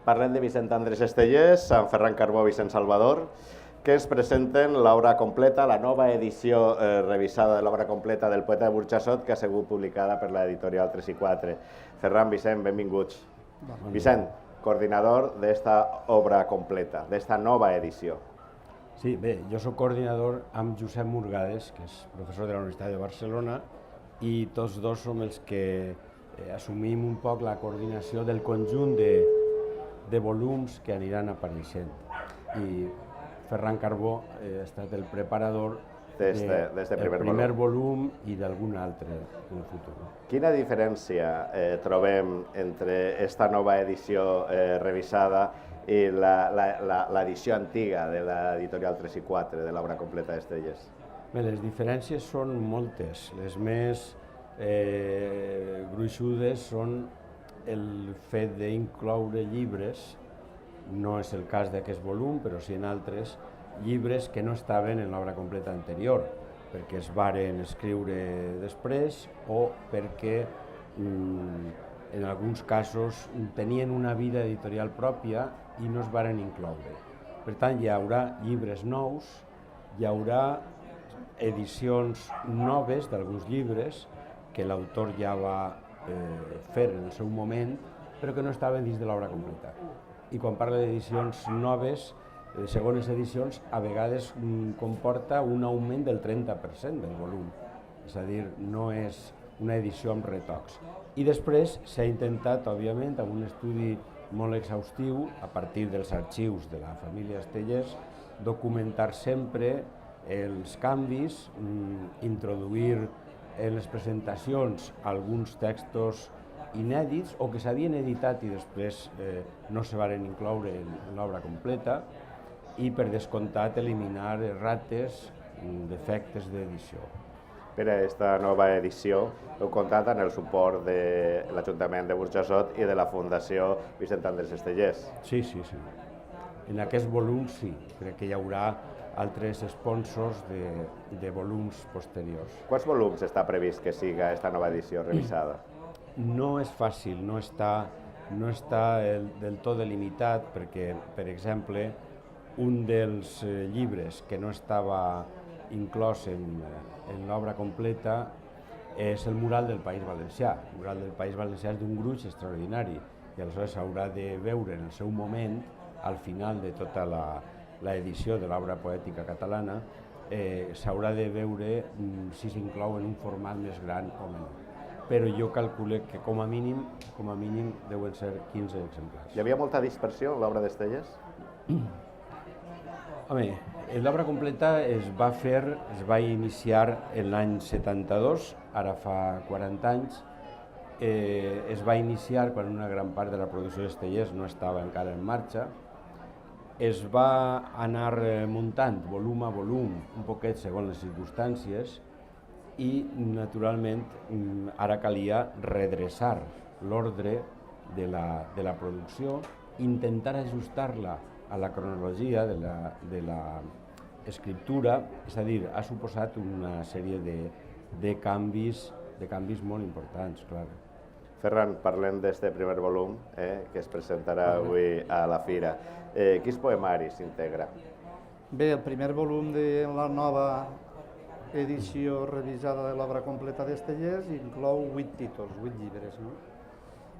Parlem de Vicent Andrés Estellés, Sant Ferran Carbó, Vicent Salvador, que ens presenten l'obra completa, la nova edició revisada de l'obra completa del poeta de Burjassot, que ha sigut publicada per l'editorial 3 i 4. Ferran, Vicent, benvinguts. Vicent, coordinador d'esta obra completa, d'esta nova edició. Sí, bé, jo soc coordinador amb Josep Murgades, que és professor de la Universitat de Barcelona, i tots dos som els que assumim un poc la coordinació del conjunt de volums que aniran apareixent. I Ferran Carbó ha estat el preparador del primer volum i d'algun altre en el futur. Quina diferència trobem entre aquesta nova edició revisada i l'edició antiga de l'editorial 3 i 4 de l'obra completa d'Estellés? Bé, les diferències són moltes. Les més gruixudes són el fet d'incloure llibres, no és el cas d'aquest volum, però sí en altres, llibres que no estaven en l'obra completa anterior, perquè es varen escriure després o perquè en alguns casos tenien una vida editorial pròpia i no es varen incloure. Per tant, hi haurà llibres nous, hi haurà edicions noves d'alguns llibres que l'autor ja va fer en el seu moment, però que no estaven dins de l'obra completa. I quan parla d'edicions noves, segones edicions, a vegades comporta un augment del 30% del volum. És a dir, no és una edició amb retocs. I després s'ha intentat, òbviament, amb un estudi molt exhaustiu, a partir dels arxius de la família Estellés, documentar sempre els canvis, introduir en les presentacions alguns textos inèdits o que s'havien editat i després no se varen incloure en l'obra completa i, per descomptat, eliminar errates, defectes d'edició. Per a aquesta nova edició heu comptat amb el suport de l'Ajuntament de Burjassot i de la Fundació Vicent Andrés Estellés. Sí. En aquest volum sí, crec que hi haurà altres sponsors de volums posteriors. Quants volums està previst que siga aquesta nova edició revisada? No és fàcil, no està del tot delimitat, perquè, per exemple, un dels llibres que no estava inclòs en l'obra completa és el mural del País Valencià. El mural del País Valencià és d'un gruix extraordinari i aleshores s'haurà de veure en el seu moment, al final de tota l'edició de l'obra poètica catalana, s'haurà de veure si s'inclou en un format més gran o menor. Però jo calculo que com a mínim deuen ser 15 exemplars. Hi havia molta dispersió en l'obra d'Estellés? Home, l'obra completa es va iniciar en l'any 72, ara fa 40 anys. Es va iniciar quan una gran part de la producció d'Estellés no estava encara en marxa. Es va anar muntant volum a volum, un poquet segons les circumstàncies, i naturalment ara calia redreçar l'ordre de la producció, intentar ajustar-la a la cronologia de l'escriptura, és a dir, ha suposat una sèrie de canvis molt importants, clar. Ferran, parlem d'este primer volum que es presentarà avui a la fira. Quins poemaris s'integra? Bé, el primer volum de la nova edició revisada de l'obra completa d'Estellés inclou 8 títols, 8 llibres.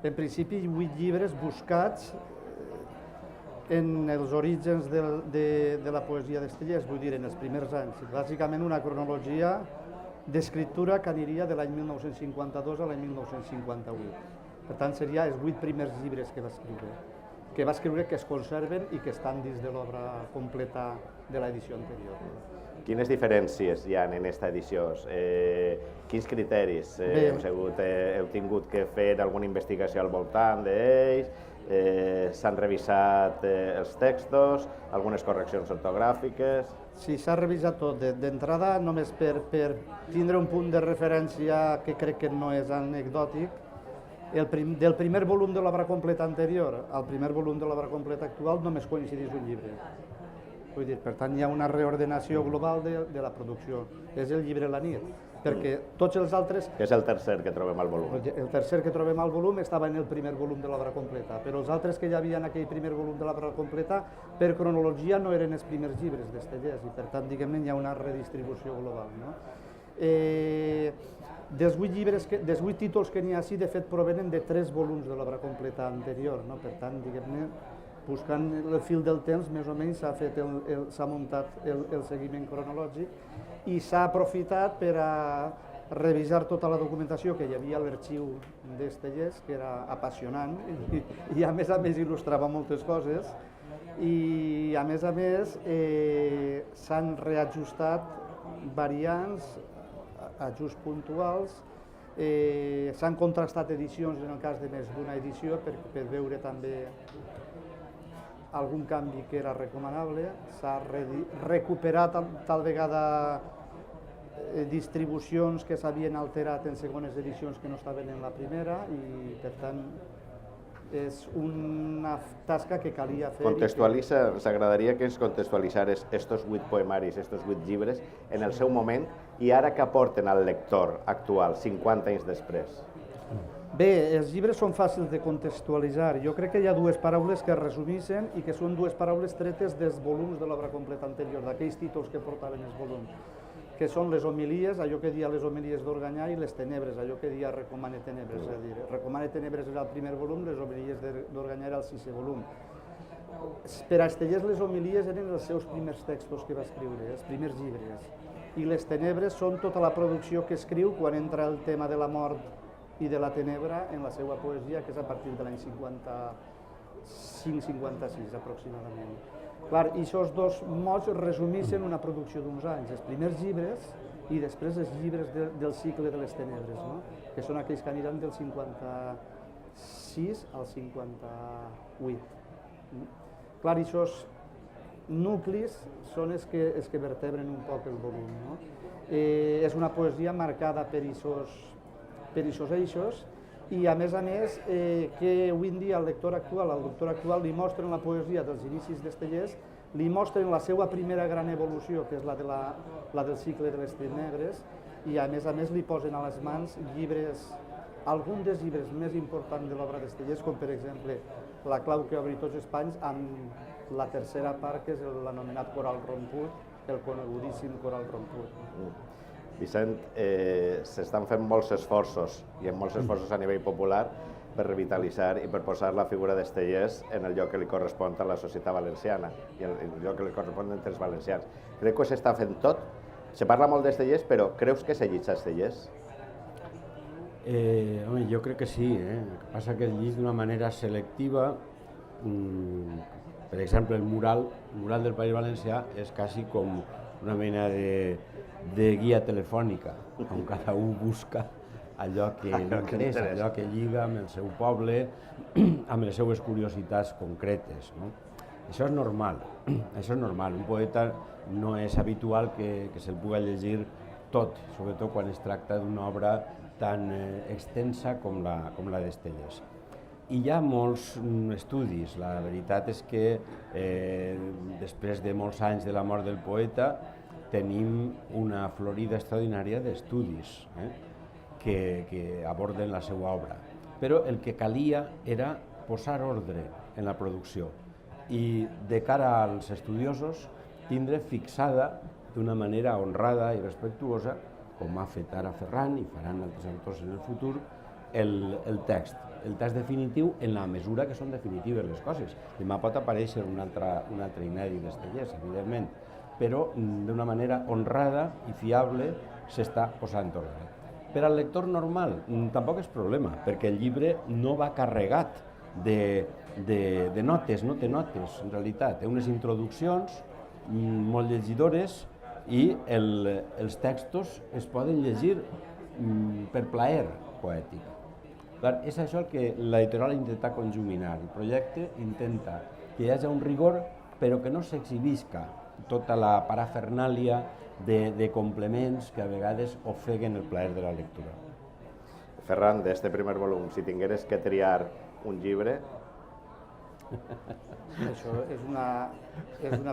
En principi, 8 llibres buscats en els orígens de la poesia d'Estellés, vull dir, en els primers anys. Bàsicament una cronologia d'escriptura que aniria de l'any 1952 a l'any 1958. Per tant, seria els 8 primers llibres que va escriure, que es conserven i que estan dins de l'obra completa de l'edició anterior. Quines diferències hi ha en aquesta edició? Quins criteris heu tingut que fer alguna investigació al voltant d'ells? S'han revisat els textos, algunes correccions ortogràfiques? Sí, s'ha revisat tot. D'entrada, només per tindre un punt de referència que crec que no és anecdòtic, del primer volum de l'obra completa anterior al primer volum de l'obra completa actual només coincideix un llibre. Vull dir, per tant, hi ha una reordenació global de la producció. És el llibre La nit. perquè tots els altres... Que és el tercer que trobem al volum. El tercer que trobem al volum estava en el primer volum de l'obra completa, però els altres que hi havia en aquell primer volum de l'obra completa, per cronologia no eren els primers llibres d'Estellés, i per tant, diguem-ne, hi ha una redistribució global. No? Dels 8 títols que n'hi ha així, de fet, provenen de 3 volums de l'obra completa anterior, no? Per tant, diguem-ne, buscant el fil del temps, més o menys s'ha muntat el seguiment cronològic i s'ha aprofitat per a revisar tota la documentació que hi havia a l'arxiu d'Estellés, que era apassionant i a més il·lustrava moltes coses, i a més s'han reajustat variants, ajusts puntuals, s'han contrastat edicions en el cas de més d'una edició per veure també algun canvi que era recomanable, s'ha recuperat tal vegada distribucions que s'havien alterat en segones edicions que no estaven en la primera i per tant és una tasca que calia fer. Contextualitza, s'agradaria que ens contextualitzares estos 8 poemaris, estos 8 llibres, en el seu moment i ara que aporten al lector actual, 50 anys després. Bé, els llibres són fàcils de contextualitzar. Jo crec que hi ha 2 paraules que resumeixen i que són 2 paraules tretes dels volums de l'obra completa anterior, d'aquells títols que portaven els volums, que són les homilies, allò que dia les homilies d'Organyà, i les tenebres, allò que dia Recomane Tenebres. És a dir, Recomane Tenebres era el primer volum, les homilies d'Organyà era el 6è volum. Per a Estellés les homilies eren els seus primers textos que va escriure, els primers llibres, i les tenebres són tota la producció que escriu quan entra el tema de la mort i de la tenebra en la seva poesia, que és a partir de l'any 55-56 aproximadament. Clar, i aquests 2 mots resumeixen una producció d'uns anys, els primers llibres i després els llibres del cicle de les tenebres, no? Que són aquells que aniran del 56 al 58. Clar, i aquests nuclis són els que vertebren un poc el volum. No? És una poesia marcada per aquests eixos i a més que avui en dia al lector actual li mostren la poesia dels inicis d'Estellés, li mostren la seva primera gran evolució, que és la del cicle de les tenebres, i a més li posen a les mans llibres, alguns dels llibres més importants de l'obra d'Estellés, com per exemple La clau que obri tots els panys, amb la tercera part, que és l'anomenat Coral Romput, el conegudíssim Coral Romput. Vicent, s'estan fent molts esforços, i en molts esforços a nivell popular, per revitalitzar i per posar la figura d'Estellés en el lloc que li correspon a la societat valenciana i el lloc que li correspon entre els valencians. Crec que s'està fent tot. Se parla molt d'Estellés, però creus que s'ha llegit Estellés? Home, jo crec que sí. El que passa que el llig d'una manera selectiva. Per exemple, el mural del País Valencià és quasi com una mena de guia telefònica, on cada un busca allò que li interessa, allò que lliga amb el seu poble, amb les seues curiositats concretes. No? Això és normal, això és normal. Un poeta no és habitual que se'l pugui llegir tot, sobretot quan es tracta d'una obra tan extensa com la d'Estellés. I hi ha molts estudis. La veritat és que després de molts anys de la mort del poeta tenim una florida extraordinària d'estudis que aborden la seva obra. Però el que calia era posar ordre en la producció i de cara als estudiosos tindre fixada d'una manera honrada i respectuosa, com ha fet ara Ferran i faran altres autors en el futur, el text definitiu en la mesura que són definitives les coses. Demà pot aparèixer un altre inèdit d'Estellés, evidentment, però d'una manera honrada i fiable s'està posant ordre. Per al lector normal tampoc és problema, perquè el llibre no va carregat de notes, no té notes en realitat. Té unes introduccions molt llegidores i els textos es poden llegir per plaer poètic. És això el que l'editorial intenta conjuminar. El projecte intenta que hi hagi un rigor, però que no s'exhibisca tota la parafernàlia de complements que a vegades ofeguen el plaer de la lectura. Ferran, d'este primer volum, si tingueres que triar un llibre... Això és una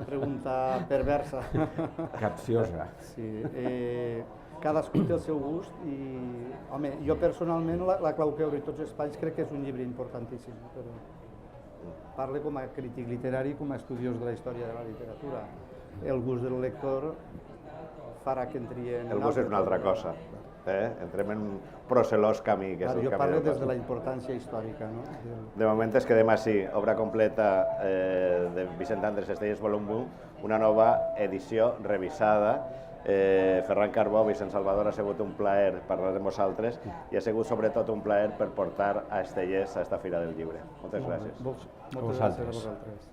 pregunta perversa. Capciosa. Sí. cadascú té el seu gust i, home, jo personalment la Clau Pebre i tots els espais crec que és un llibre importantíssim, però parle com a crític literari, com a estudiós de la història de la literatura. El gust del lector farà que entri en... El gust és una altra cosa. Entrem en un procelós camí. Jo parlo des de la importància històrica. De moment es quedem així, obra completa de Vicent Andrés Estelles, volum 1, una nova edició revisada. Ferran Carbó, Vicent Salvador, ha sigut un plaer parlar amb vosaltres i ha sigut sobretot un plaer per portar a Estelles a esta Fira del Llibre. Moltes gràcies. Moltes gràcies a vosaltres.